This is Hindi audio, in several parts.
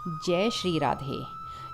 जय श्री राधे।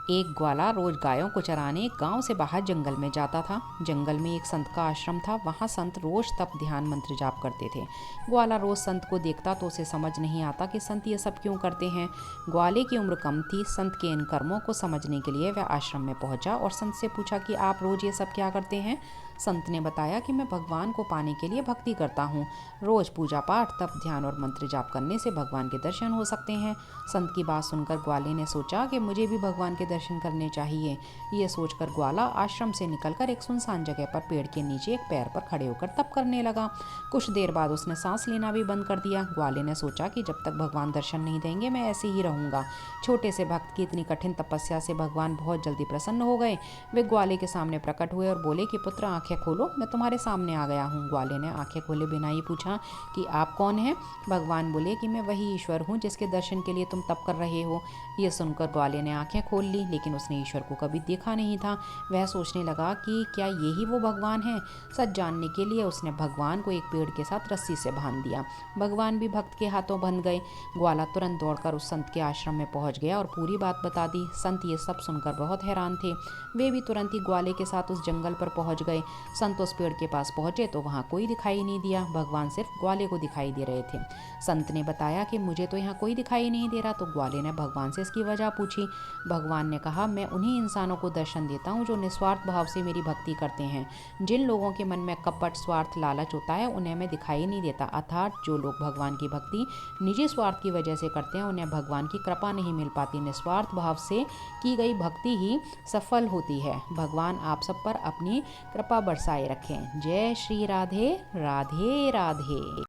एक ग्वाला रोज गायों को चराने गांव से बाहर जंगल में जाता था। जंगल में एक संत का आश्रम था। वहां संत रोज तप ध्यान मंत्र जाप करते थे। ग्वाला रोज संत को देखता तो उसे समझ नहीं आता कि संत ये सब क्यों करते हैं। ग्वाले की उम्र कम थी। संत के इन कर्मों को समझने के लिए वह आश्रम में पहुंचा और संत से पूछा कि आप रोज ये सब क्या करते हैं। संत ने बताया कि मैं भगवान को पाने के लिए भक्ति करता हूँ। रोज पूजा पाठ तप ध्यान और मंत्र जाप करने से भगवान के दर्शन हो सकते हैं। संत की बात सुनकर ग्वाले ने सोचा कि मुझे भी भगवान के दर्शन करने चाहिए। ये सोचकर ग्वाला आश्रम से निकलकर एक सुनसान जगह पर पेड़ के नीचे एक पैर पर खड़े होकर तप करने लगा। कुछ देर बाद उसने सांस लेना भी बंद कर दिया। ग्वाले ने सोचा कि जब तक भगवान दर्शन नहीं देंगे मैं ऐसे ही रहूंगा। छोटे से भक्त की इतनी कठिन तपस्या से भगवान बहुत जल्दी प्रसन्न हो गए। वे ग्वाले के सामने प्रकट हुए और बोले कि पुत्र आंखें खोलो, मैं तुम्हारे सामने आ गया हूँ। ग्वाले ने आंखें खोले बिना ही पूछा कि आप कौन हैं। भगवान बोले कि मैं वही ईश्वर हूँ जिसके दर्शन के लिए तुम तप कर रहे हो। यह सुनकर ग्वाले ने आंखें खोल ली, लेकिन उसने ईश्वर को कभी देखा नहीं था। वह सोचने लगा कि क्या यही वो भगवान है। सच जानने के लिए उसने भगवान को एक पेड़ के साथ रस्सी से बांध दिया। भगवान भी भक्त के हाथों बंध गए। ग्वाला तुरंत दौड़कर उस संत के आश्रम में पहुंच गया और पूरी बात बता दी। संत ये सब सुनकर बहुत हैरान थे। वे भी तुरंत ही ग्वाले के साथ उस जंगल पर पहुंच गए। संत उस पेड़ के पास पहुंचे तो वहां कोई दिखाई नहीं दिया। भगवान सिर्फ ग्वाले को दिखाई दे रहे थे। संत ने बताया कि मुझे तो यहाँ कोई दिखाई नहीं दे रहा। तो ग्वाले ने भगवान से इसकी वजह पूछी। भगवान ने कहा, मैं उन्हीं इंसानों को दर्शन देता हूँ जो निस्वार्थ भाव से मेरी भक्ति करते हैं। जिन लोगों के मन में कपट स्वार्थ लालच होता है उन्हें मैं दिखाई नहीं देता। अर्थात जो लोग भगवान की भक्ति निजी स्वार्थ की वजह से करते हैं उन्हें भगवान की कृपा नहीं मिल पाती। निस्वार्थ भाव से की गई भक्ति ही सफल होती है। भगवान आप सब पर अपनी कृपा बरसाए रखें। जय श्री राधे। राधे राधे।